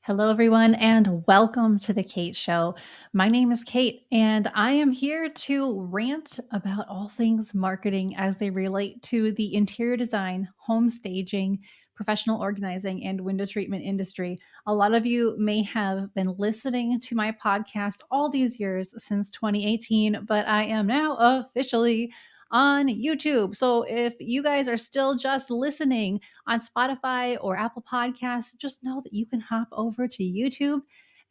Hello, everyone, and welcome to the Kate Show. My name is Kate, and I am here to rant about all things marketing as they relate to the interior design, home staging, professional organizing, and window treatment industry. A lot of you may have been listening to my podcast all these years since 2018, but I am now officially on YouTube. So if you guys are still just listening, on Spotify or Apple Podcasts, just know that you can hop over to YouTube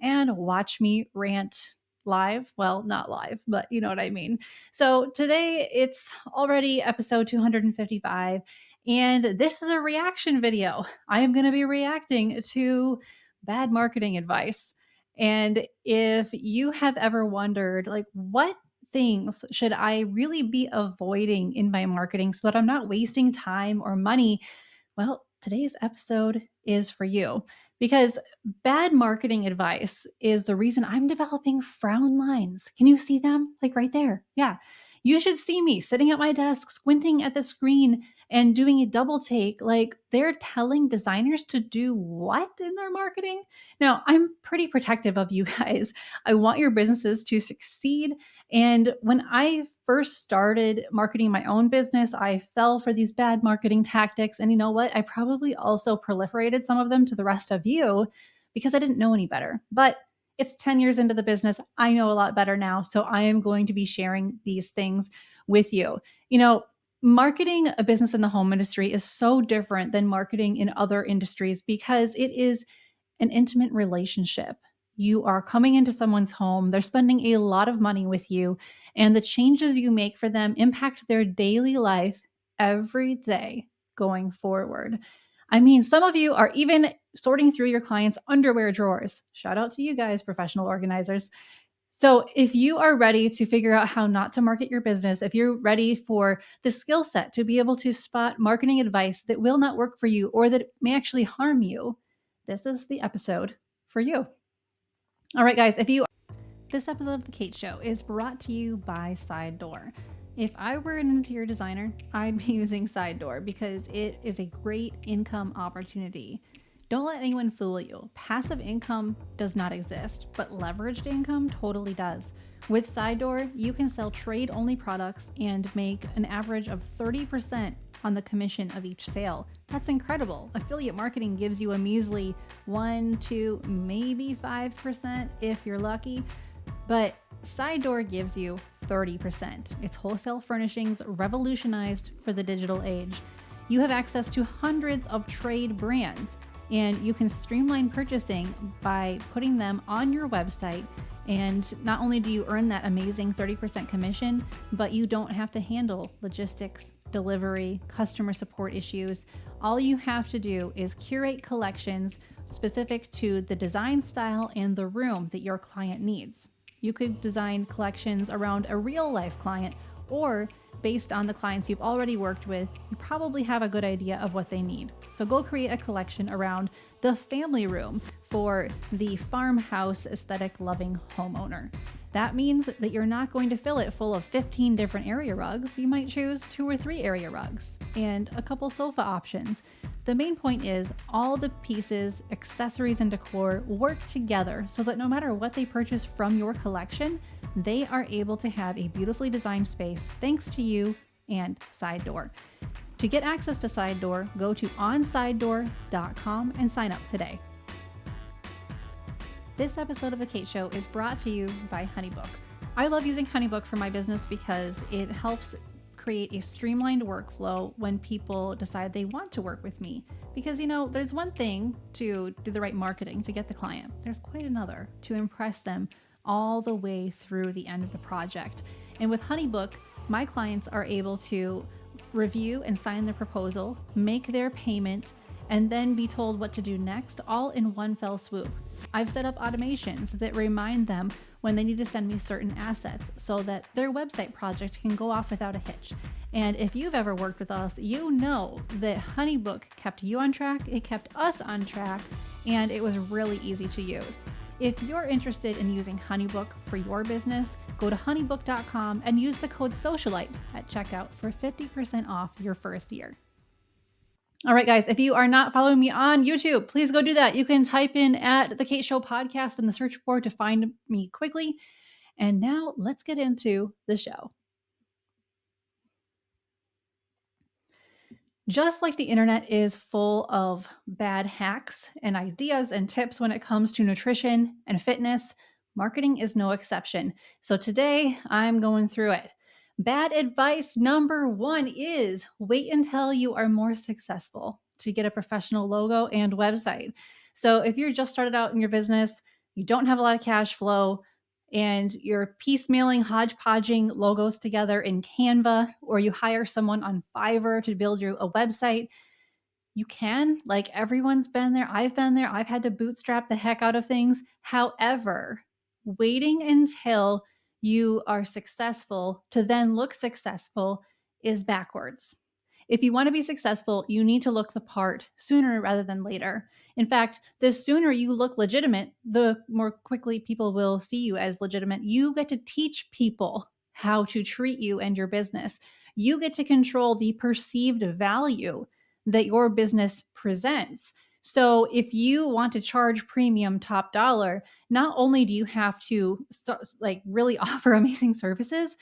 and watch me rant live. Well, not live, but you know what I mean. So today it's already episode 255, and this is a reaction video. I am going to be reacting to bad marketing advice. And if you have ever wondered, like, what things should I really be avoiding in my marketing so that I'm not wasting time or money, well, today's episode is for you because bad marketing advice is the reason I'm developing frown lines. Can you see them? Like right there. Yeah. You should see me sitting at my desk, squinting at the screen and doing a double take. Like they're telling designers to do what in their marketing? Now, I'm pretty protective of you guys. I want your businesses to succeed. And when I first started marketing my own business, I fell for these bad marketing tactics. And you know what? I probably also proliferated some of them to the rest of you because I didn't know any better. But it's 10 years into the business. I know a lot better now. So I am going to be sharing these things with you. You know, marketing a business in the home industry is so different than marketing in other industries because it is an intimate relationship. You are coming into someone's home, they're spending a lot of money with you, and the changes you make for them impact their daily life every day going forward. I mean, some of you are even sorting through your clients' underwear drawers. Shout out to you guys, professional organizers. So, if you are ready to figure out how not to market your business, if you're ready for the skill set to be able to spot marketing advice that will not work for you or that may actually harm you, this is the episode for you. All right, guys, this episode of The Kate Show is brought to you by Side Door. If I were an interior designer, I'd be using Side Door because it is a great income opportunity. Don't let anyone fool you. Passive income does not exist, but leveraged income totally does. With Side Door, you can sell trade only products and make an average of 30% on the commission of each sale. That's incredible. Affiliate marketing gives you a measly 1, 2, maybe 5% if you're lucky. But Side Door gives you 30%. It's wholesale furnishings revolutionized for the digital age. You have access to hundreds of trade brands, and you can streamline purchasing by putting them on your website. And not only do you earn that amazing 30% commission, but you don't have to handle logistics, delivery, customer support issues. All you have to do is curate collections specific to the design style and the room that your client needs. You could design collections around a real life client, or based on the clients you've already worked with, you probably have a good idea of what they need. So go create a collection around the family room for the farmhouse aesthetic loving homeowner. That means that you're not going to fill it full of 15 different area rugs. You might choose 2 or 3 area rugs and a couple sofa options. The main point is all the pieces, accessories, and decor work together so that no matter what they purchase from your collection, they are able to have a beautifully designed space thanks to you and Side Door. To get access to Side Door, go to onsidedoor.com and sign up today. This episode of The Kate Show is brought to you by HoneyBook. I love using HoneyBook for my business because it helps create a streamlined workflow when people decide they want to work with me. Because, you know, there's one thing to do the right marketing to get the client. There's quite another to impress them all the way through the end of the project. And with HoneyBook, my clients are able to review and sign their proposal, make their payment, and then be told what to do next, all in one fell swoop. I've set up automations that remind them when they need to send me certain assets so that their website project can go off without a hitch. And if you've ever worked with us, you know that HoneyBook kept you on track, it kept us on track, and it was really easy to use. If you're interested in using HoneyBook for your business, go to honeybook.com and use the code SOCIALITE at checkout for 50% off your first year. All right, guys, if you are not following me on YouTube, please go do that. You can type in at the Kate Show podcast in the search bar to find me quickly. And now let's get into the show. Just like the internet is full of bad hacks and ideas and tips when it comes to nutrition and fitness, marketing is no exception. So today I'm going through it. Bad advice number one is wait until you are more successful to get a professional logo and website. So if you're just started out in your business, you don't have a lot of cash flow, and you're piecemealing, hodgepodging logos together in Canva, or you hire someone on Fiverr to build you a website, you can. Like everyone's been there. I've been there. I've had to bootstrap the heck out of things. However, waiting until you are successful to then look successful is backwards. If you want to be successful, you need to look the part sooner rather than later. In fact, the sooner you look legitimate, the more quickly people will see you as legitimate. You get to teach people how to treat you and your business. You get to control the perceived value that your business presents. So if you want to charge premium top dollar, not only do you have to like really offer amazing services,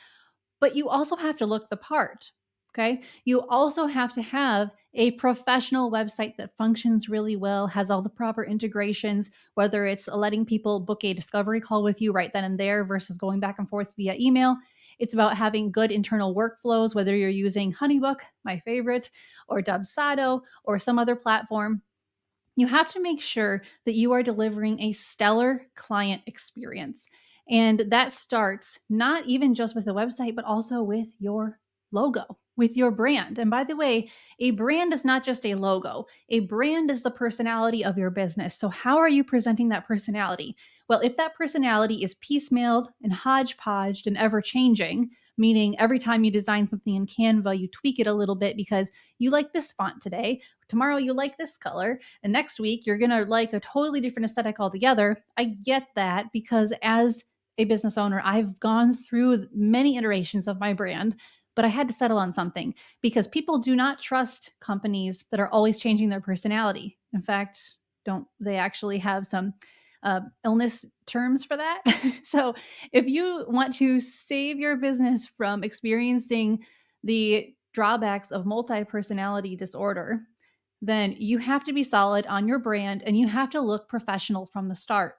but you also have to look the part. Okay. You also have to have a professional website that functions really well, has all the proper integrations, whether it's letting people book a discovery call with you right then and there versus going back and forth via email. It's about having good internal workflows, whether you're using Honeybook, my favorite, or Dubsado, or some other platform. You have to make sure that you are delivering a stellar client experience. And that starts not even just with the website, but also with your logo, with your brand. And by the way, a brand is not just a logo, a brand is the personality of your business. So, how are you presenting that personality? Well, if that personality is piecemealed and hodgepodged and ever changing, meaning every time you design something in Canva, you tweak it a little bit because you like this font today, tomorrow you like this color, and next week you're going to like a totally different aesthetic altogether. I get that because as a business owner, I've gone through many iterations of my brand, but I had to settle on something because people do not trust companies that are always changing their personality. In fact, don't they actually have some illness terms for that? So if you want to save your business from experiencing the drawbacks of multi personality disorder, then you have to be solid on your brand and you have to look professional from the start.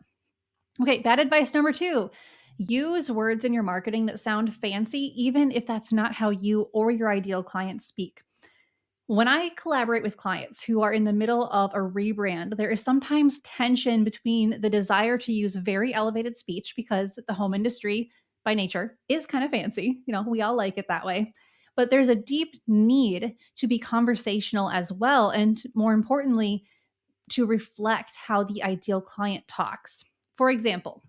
Okay, bad advice number two, use words in your marketing that sound fancy, even if that's not how you or your ideal clients speak. When I collaborate with clients who are in the middle of a rebrand, there is sometimes tension between the desire to use very elevated speech because the home industry by nature is kind of fancy. You know, we all like it that way. But there's a deep need to be conversational as well. And more importantly, to reflect how the ideal client talks. For example,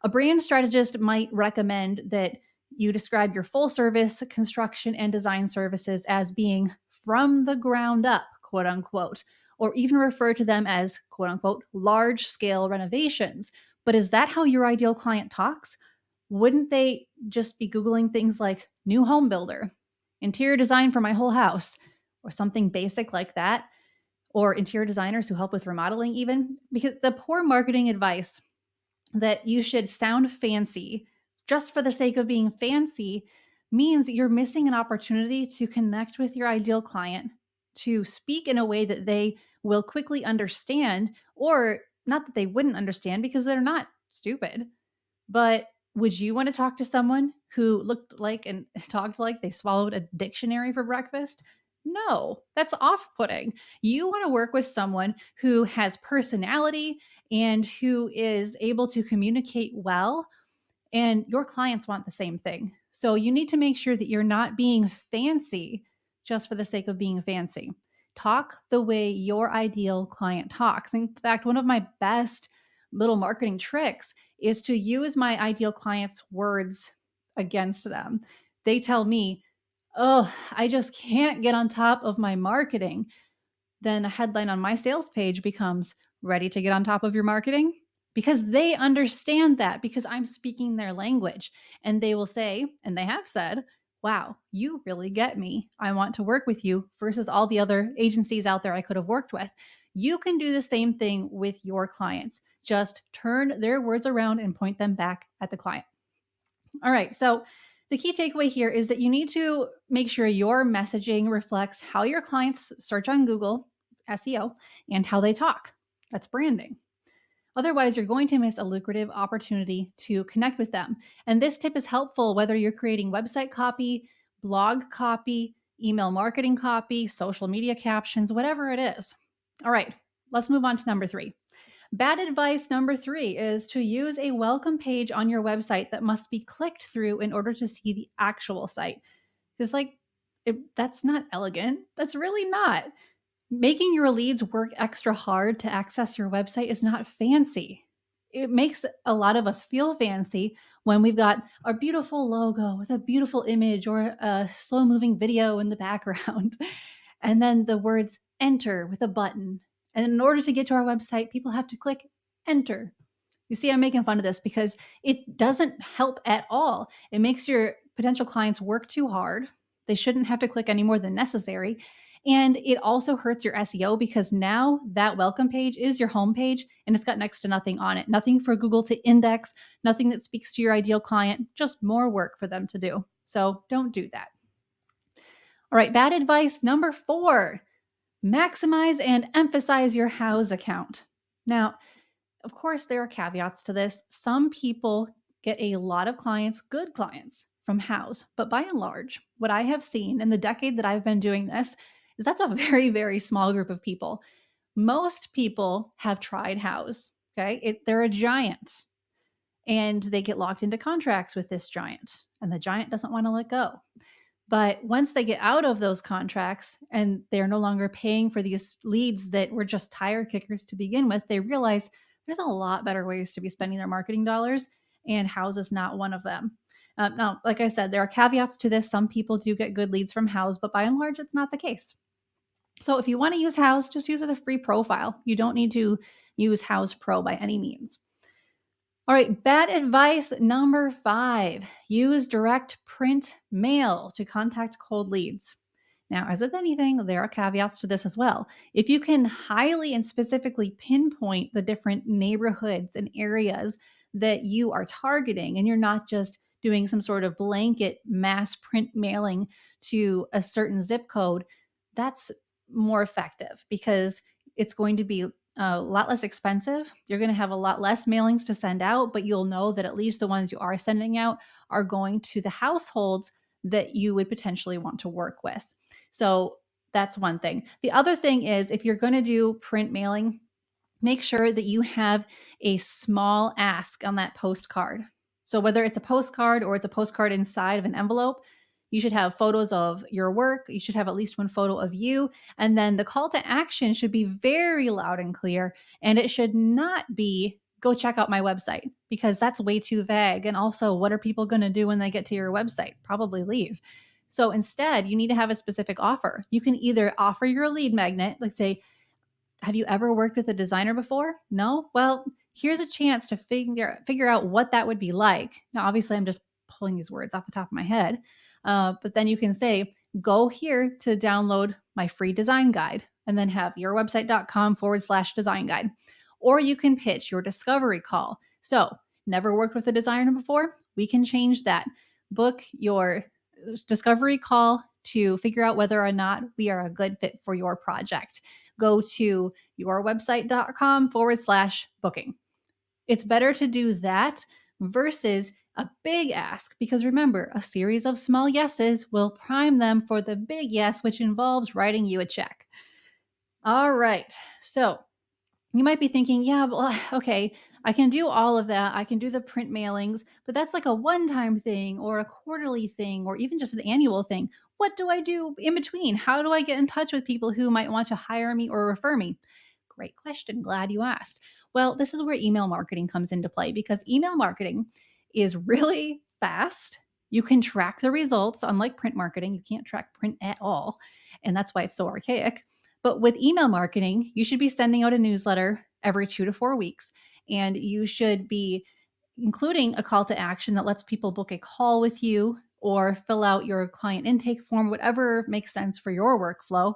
a brand strategist might recommend that you describe your full service construction and design services as being from the ground up, quote unquote, or even refer to them as, quote unquote, large scale renovations. But is that how your ideal client talks? Wouldn't they just be Googling things like new home builder, interior design for my whole house, or something basic like that? Or interior designers who help with remodeling, even? Because the poor marketing advice that you should sound fancy just for the sake of being fancy means you're missing an opportunity to connect with your ideal client, to speak in a way that they will quickly understand, or not that they wouldn't understand because they're not stupid. But would you want to talk to someone who looked like and talked like they swallowed a dictionary for breakfast? No, that's off putting. You want to work with someone who has personality and who is able to communicate well, and your clients want the same thing. So you need to make sure that you're not being fancy just for the sake of being fancy. Talk the way your ideal client talks. In fact, one of my best little marketing tricks is to use my ideal client's words against them. They tell me, "Oh, I just can't get on top of my marketing." Then a headline on my sales page becomes, "Ready to get on top of your marketing?" Because they understand that because I'm speaking their language. And they will say, and they have said, wow, you really get me. I want to work with you versus all the other agencies out there I could have worked with. You can do the same thing with your clients. Just turn their words around and point them back at the client. All right. So, the key takeaway here is that you need to make sure your messaging reflects how your clients search on Google, SEO, and how they talk. That's branding. Otherwise, you're going to miss a lucrative opportunity to connect with them. And this tip is helpful whether you're creating website copy, blog copy, email marketing copy, social media captions, whatever it is. All right, let's move on to number 3. Bad advice number 3 is to use a welcome page on your website that must be clicked through in order to see the actual site. Because, that's not elegant. That's really not. Making your leads work extra hard to access your website is not fancy. It makes a lot of us feel fancy when we've got our beautiful logo with a beautiful image or a slow moving video in the background. And then the words enter with a button. And in order to get to our website, people have to click enter. You see, I'm making fun of this because it doesn't help at all. It makes your potential clients work too hard. They shouldn't have to click any more than necessary. And it also hurts your SEO because now that welcome page is your home page and it's got next to nothing on it. Nothing for Google to index, nothing that speaks to your ideal client, just more work for them to do. So don't do that. All right, bad advice number 4, maximize and emphasize your house account. Now, of course, there are caveats to this. Some people get a lot of clients, good clients, from house. But by and large, what I have seen in the decade that I've been doing this is that's a very, very small group of people. Most people have tried house. Okay. They're a giant and they get locked into contracts with this giant, and the giant doesn't want to let go. But once they get out of those contracts and they're no longer paying for these leads that were just tire kickers to begin with, they realize there's a lot better ways to be spending their marketing dollars, and House is not one of them. Now, like I said, there are caveats to this. Some people do get good leads from House, but by and large, it's not the case. So if you want to use House, just use it as a free profile. You don't need to use House Pro by any means. All right, bad advice number 5, use direct print mail to contact cold leads. Now, as with anything, there are caveats to this as well. If you can highly and specifically pinpoint the different neighborhoods and areas that you are targeting, and you're not just doing some sort of blanket mass print mailing to a certain zip code, that's more effective because it's going to be a lot less expensive. You're going to have a lot less mailings to send out, but you'll know that at least the ones you are sending out are going to the households that you would potentially want to work with. So that's one thing. The other thing is if you're going to do print mailing, make sure that you have a small ask on that postcard. So whether it's a postcard or it's a postcard inside of an envelope, you should have photos of your work. You should have at least one photo of you. And then the call to action should be very loud and clear. And it should not be go check out my website because that's way too vague. And also, what are people going to do when they get to your website? Probably leave. So instead, you need to have a specific offer. You can either offer your lead magnet, like say, have you ever worked with a designer before? No? Well, here's a chance to figure out what that would be like. Now, obviously, I'm just pulling these words off the top of my head. But then you can say, go here to download my free design guide and then have yourwebsite.com/design guide. Or you can pitch your discovery call. So, never worked with a designer before? We can change that. Book your discovery call to figure out whether or not we are a good fit for your project. Go to yourwebsite.com/booking. It's better to do that versus a big ask because remember, a series of small yeses will prime them for the big yes, which involves writing you a check. All right. So you might be thinking, yeah, well, okay, I can do all of that. I can do the print mailings, but that's like a one time thing or a quarterly thing or even just an annual thing. What do I do in between? How do I get in touch with people who might want to hire me or refer me? Great question. Glad you asked. Well, this is where email marketing comes into play because email marketing is really fast. You can track the results, unlike print marketing. You can't track print at all. And that's why it's so archaic. But with email marketing, you should be sending out a newsletter every 2 to 4 weeks. And you should be including a call to action that lets people book a call with you or fill out your client intake form, whatever makes sense for your workflow.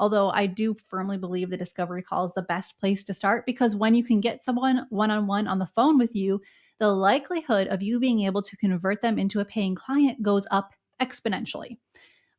Although I do firmly believe the discovery call is the best place to start, because when you can get someone one on one on the phone with you, the likelihood of you being able to convert them into a paying client goes up exponentially.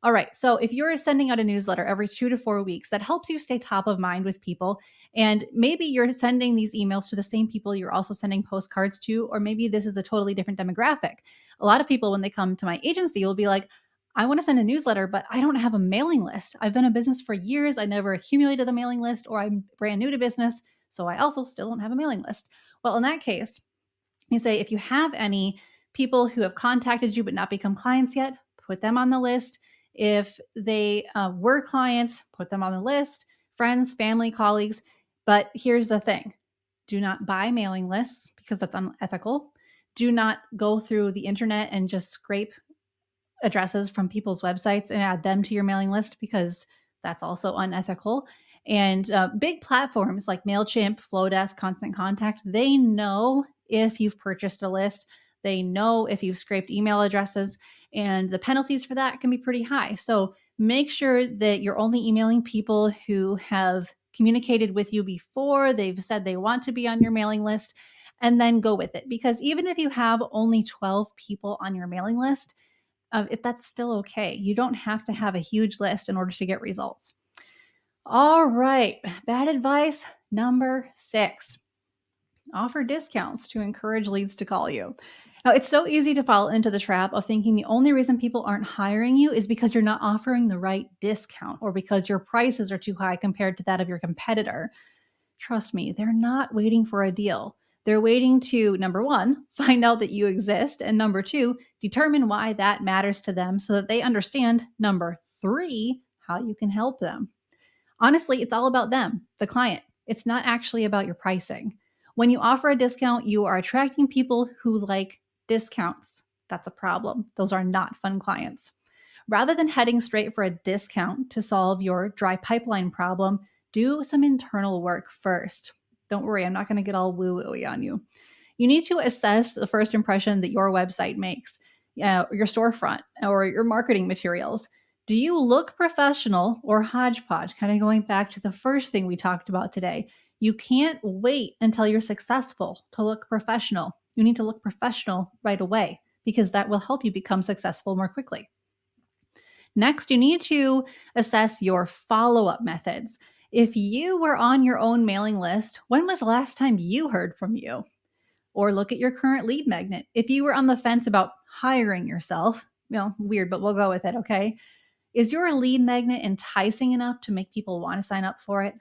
All right. So if you're sending out a newsletter every 2 to 4 weeks, that helps you stay top of mind with people. And maybe you're sending these emails to the same people you're also sending postcards to, or maybe this is a totally different demographic. A lot of people, when they come to my agency, will be like, I want to send a newsletter, but I don't have a mailing list. I've been in business for years. I never accumulated a mailing list, or I'm brand new to business. So I also still don't have a mailing list. Well, in that case, you say, if you have any people who have contacted you but not become clients yet, put them on the list. If they were clients, put them on the list. Friends, family, colleagues. But here's the thing: do not buy mailing lists, because that's unethical. Do not go through the internet and just scrape addresses from people's websites and add them to your mailing list, because that's also unethical. And big platforms like MailChimp, Flowdesk, Constant Contact, they know if you've purchased a list, they know if you've scraped email addresses, and the penalties for that can be pretty high. So make sure that you're only emailing people who have communicated with you before, they've said they want to be on your mailing list, and then go with it. Because even if you have only 12 people on your mailing list, that's still okay. You don't have to have a huge list in order to get results. All right, bad advice number 6: offer discounts to encourage leads to call you. Now, it's so easy to fall into the trap of thinking the only reason people aren't hiring you is because you're not offering the right discount, or because your prices are too high compared to that of your competitor. Trust me, they're not waiting for a deal. They're waiting to, number one, find out that you exist, and number two, determine why that matters to them so that they understand, number three, how you can help them. Honestly, it's all about them, the client. It's not actually about your pricing. When you offer a discount, you are attracting people who like discounts. That's a problem. Those are not fun clients. Rather than heading straight for a discount to solve your dry pipeline problem, do some internal work first. Don't worry, I'm not going to get all woo-wooey on you. You need to assess the first impression that your website makes, your storefront, or your marketing materials. Do you look professional or hodgepodge? Kind of going back to the first thing we talked about today. You can't wait until you're successful to look professional. You need to look professional right away, because that will help you become successful more quickly. Next, you need to assess your follow up methods. If you were on your own mailing list, when was the last time you heard from you? Or look at your current lead magnet. If you were on the fence about hiring yourself, weird, but we'll go with it, okay? Is your lead magnet enticing enough to make people want to sign up for it?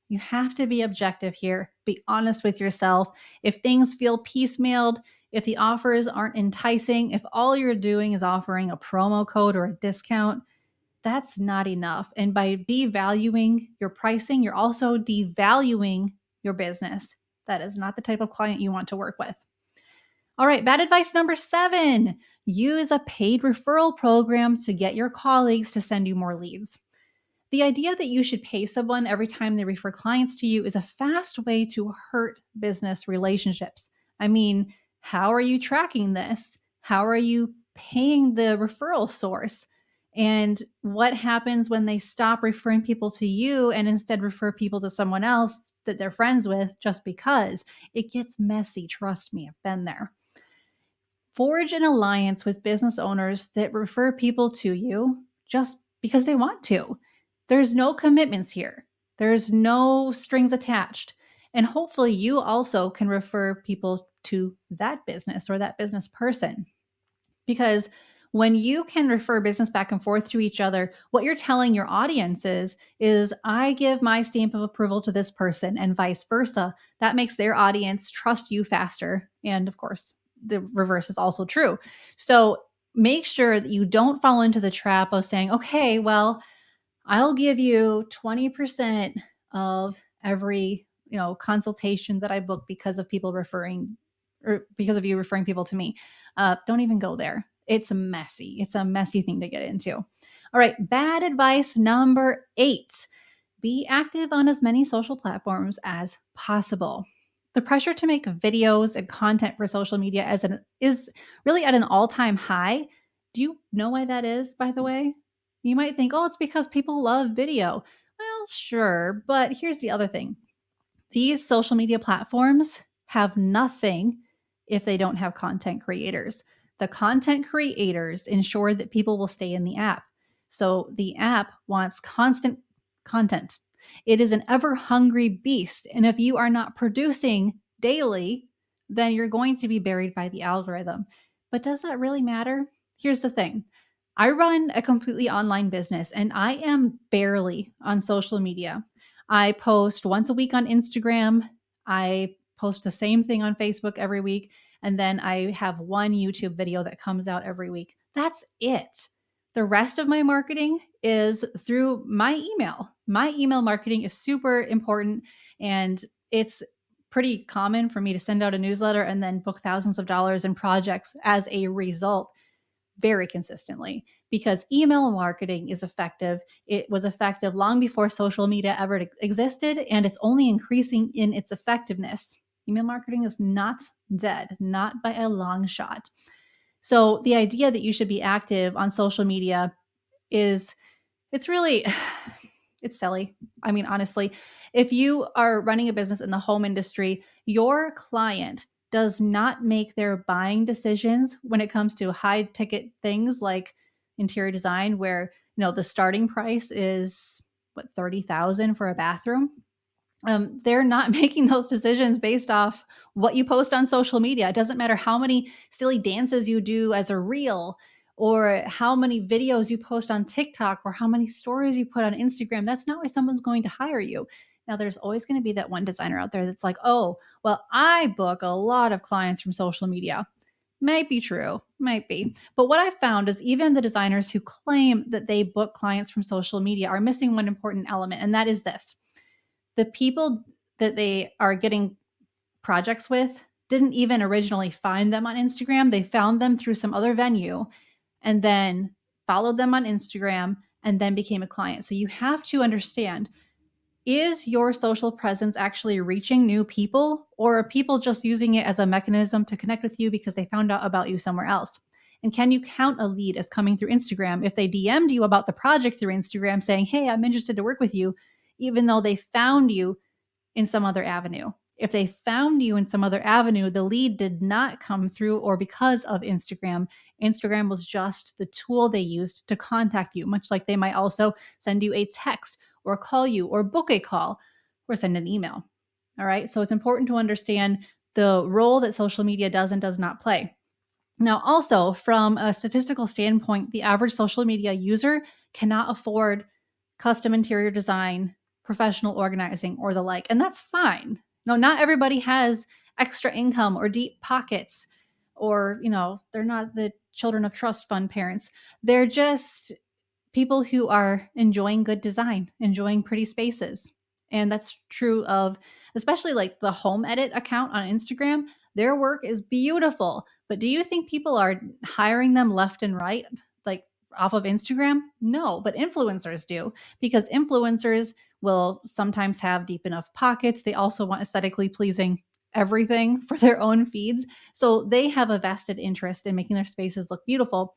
You have to be objective here. Be honest with yourself. If things feel piecemealed, if the offers aren't enticing, if all you're doing is offering a promo code or a discount, that's not enough. And by devaluing your pricing, you're also devaluing your business. That is not the type of client you want to work with. All right, bad advice number 7: use a paid referral program to get your colleagues to send you more leads. The idea that you should pay someone every time they refer clients to you is a fast way to hurt business relationships. I mean, how are you tracking this? How are you paying the referral source? And what happens when they stop referring people to you and instead refer people to someone else that they're friends with just because? It gets messy. Trust me, I've been there. Forge an alliance with business owners that refer people to you just because they want to. There's no commitments here. There's no strings attached. And hopefully you also can refer people to that business or that business person. Because when you can refer business back and forth to each other, what you're telling your audience is I give my stamp of approval to this person, and vice versa. That makes their audience trust you faster. And of course, the reverse is also true. So make sure that you don't fall into the trap of saying, okay, well, I'll give you 20% of every, consultation that I book because of people referring, or because of you referring people to me. Don't even go there. It's messy. It's a messy thing to get into. All right. Bad advice number 8: be active on as many social platforms as possible. The pressure to make videos and content for social media is really at an all-time high. Do you know why that is, by the way? You might think, oh, it's because people love video. Well, sure. But here's the other thing: these social media platforms have nothing if they don't have content creators. The content creators ensure that people will stay in the app. So the app wants constant content. It is an ever hungry beast. And if you are not producing daily, then you're going to be buried by the algorithm. But does that really matter? Here's the thing: I run a completely online business and I am barely on social media. I post once a week on Instagram. I post the same thing on Facebook every week. And then I have one YouTube video that comes out every week. That's it. The rest of my marketing is through my email. My email marketing is super important, and it's pretty common for me to send out a newsletter and then book thousands of dollars in projects as a result very consistently, because email marketing is effective. It was effective long before social media ever existed, and it's only increasing in its effectiveness. Email marketing is not dead, not by a long shot. So the idea that you should be active on social media is, it's really it's silly. I mean, honestly, if you are running a business in the home industry, your client does not make their buying decisions when it comes to high ticket things like interior design, where, the starting price is what, 30,000 for a bathroom. They're not making those decisions based off what you post on social media. It doesn't matter how many silly dances you do as a reel, or how many videos you post on TikTok, or how many stories you put on Instagram. That's not why someone's going to hire you. Now, there's always going to be that one designer out there that's like, oh, well, I book a lot of clients from social media. Might be true, might be. But what I've found is even the designers who claim that they book clients from social media are missing one important element, and that is this: the people that they are getting projects with didn't even originally find them on Instagram. They found them through some other venue and then followed them on Instagram and then became a client. So you have to understand, is your social presence actually reaching new people, or are people just using it as a mechanism to connect with you because they found out about you somewhere else? And can you count a lead as coming through Instagram if they DM'd you about the project through Instagram saying, hey, I'm interested to work with you, even though they found you in some other avenue? If they found you in some other avenue, the lead did not come through or because of Instagram. Instagram was just the tool they used to contact you, much like they might also send you a text or call you or book a call or send an email. All right. So it's important to understand the role that social media does and does not play. Now, also from a statistical standpoint, the average social media user cannot afford custom interior design, professional organizing, or the like. And that's fine. No, not everybody has extra income or deep pockets, or, they're not the children of trust fund parents. They're just people who are enjoying good design, enjoying pretty spaces. And that's true of especially like the home edit account on Instagram. Their work is beautiful. But do you think people are hiring them left and right, like off of Instagram? No, but influencers do, because influencers will sometimes have deep enough pockets. They also want aesthetically pleasing everything for their own feeds. So they have a vested interest in making their spaces look beautiful.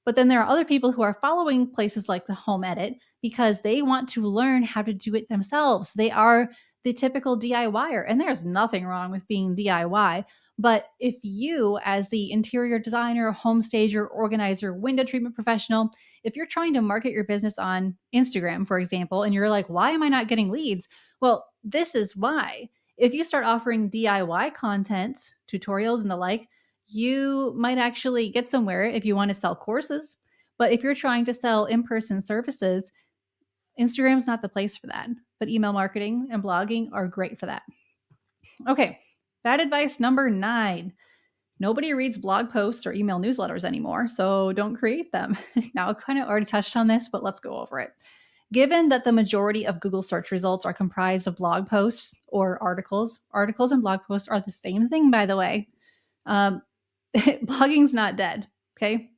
But then there are other people who are following places like the Home Edit because they want to learn how to do it themselves. They are the typical DIYer, and there's nothing wrong with being DIY. But if you, as the interior designer, home stager, organizer, window treatment professional, if you're trying to market your business on Instagram, for example, and you're like, why am I not getting leads? Well, this is why. If you start offering DIY content, tutorials, and the like, you might actually get somewhere if you want to sell courses. But if you're trying to sell in person services, Instagram's not the place for that. But email marketing and blogging are great for that. Okay, bad advice number 9: nobody reads blog posts or email newsletters anymore, so don't create them. Now, I kind of already touched on this, but let's go over it. Given that the majority of Google search results are comprised of blog posts or articles and blog posts are the same thing, by the way. Um, blogging's not dead. Okay.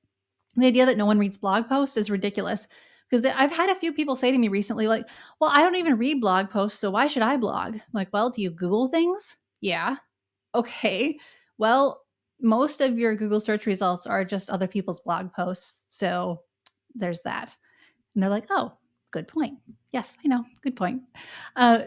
The idea that no one reads blog posts is ridiculous, because I've had a few people say to me recently, like, well, I don't even read blog posts, so why should I blog? I'm like, well, do you Google things? Yeah. Okay. Well, most of your Google search results are just other people's blog posts. So there's that. And they're like, oh, good point. Yes, I know. Good point.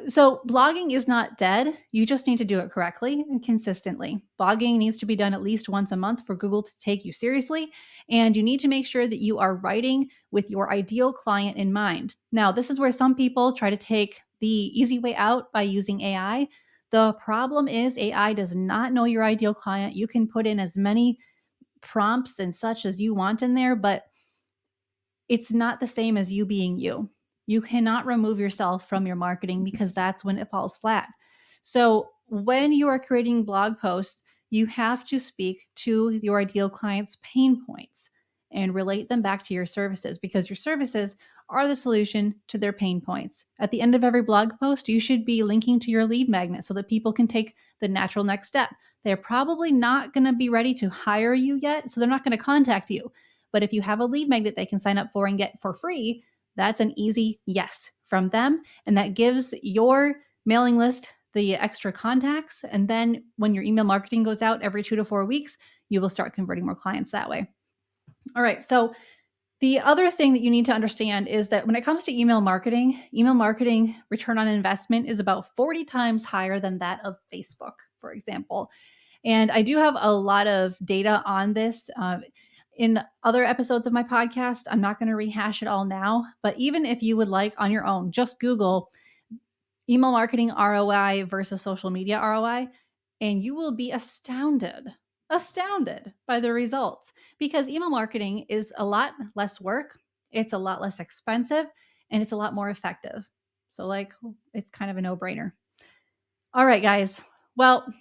So blogging is not dead. You just need to do it correctly and consistently. Blogging needs to be done at least once a month for Google to take you seriously. And you need to make sure that you are writing with your ideal client in mind. Now, this is where some people try to take the easy way out by using AI. The problem is AI does not know your ideal client. You can put in as many prompts and such as you want in there, but it's not the same as you being you. You cannot remove yourself from your marketing because that's when it falls flat. So, when you are creating blog posts, you have to speak to your ideal client's pain points and relate them back to your services because your services are the solution to their pain points. At the end of every blog post, you should be linking to your lead magnet so that people can take the natural next step. They're probably not going to be ready to hire you yet, so they're not going to contact you. But if you have a lead magnet they can sign up for and get for free, that's an easy yes from them. And that gives your mailing list the extra contacts. And then when your email marketing goes out every 2 to 4 weeks, you will start converting more clients that way. All right. So the other thing that you need to understand is that when it comes to email marketing return on investment is about 40 times higher than that of Facebook, for example. And I do have a lot of data on this. In other episodes of my podcast, I'm not going to rehash it all now, but even if you would like on your own, just Google email marketing ROI versus social media ROI, and you will be astounded by the results because email marketing is a lot less work, it's a lot less expensive, and it's a lot more effective. So, like, it's kind of a no brainer. All right, guys. Well,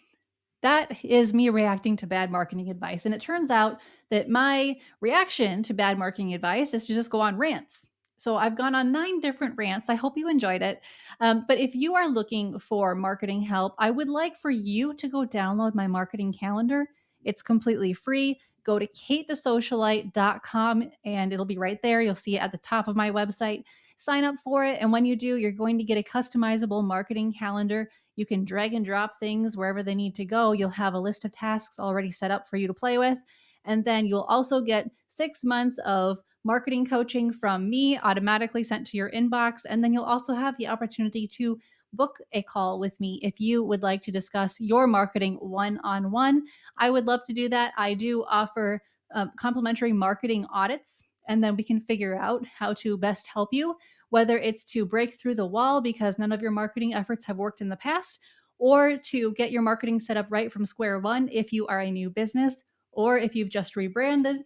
that is me reacting to bad marketing advice. And it turns out that my reaction to bad marketing advice is to just go on rants. So I've gone on 9 different rants. I hope you enjoyed it. But if you are looking for marketing help, I would like for you to go download my marketing calendar. It's completely free. Go to katethesocialite.com and it'll be right there. You'll see it at the top of my website. Sign up for it. And when you do, you're going to get a customizable marketing calendar. You can drag and drop things wherever they need to go. You'll have a list of tasks already set up for you to play with. And then you'll also get 6 months of marketing coaching from me automatically sent to your inbox. And then you'll also have the opportunity to book a call with me if you would like to discuss your marketing one on one. I would love to do that. I do offer complimentary marketing audits, and then we can figure out how to best help you, whether it's to break through the wall because none of your marketing efforts have worked in the past, or to get your marketing set up right from square one if you are a new business, or if you've just rebranded,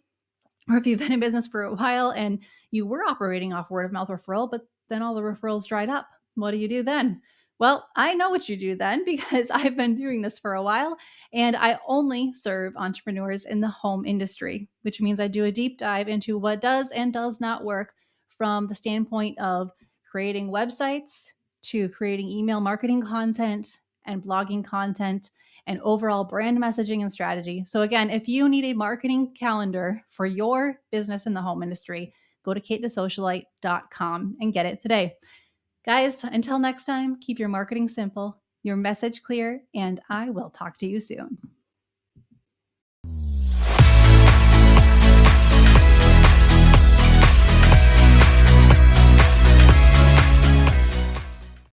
or if you've been in business for a while and you were operating off word of mouth referral, but then all the referrals dried up. What do you do then? Well, I know what you do then because I've been doing this for a while and I only serve entrepreneurs in the home industry, which means I do a deep dive into what does and does not work from the standpoint of creating websites to creating email marketing content and blogging content and overall brand messaging and strategy. So, again, if you need a marketing calendar for your business in the home industry, go to katethesocialite.com and get it today. Guys, until next time, keep your marketing simple, your message clear, and I will talk to you soon.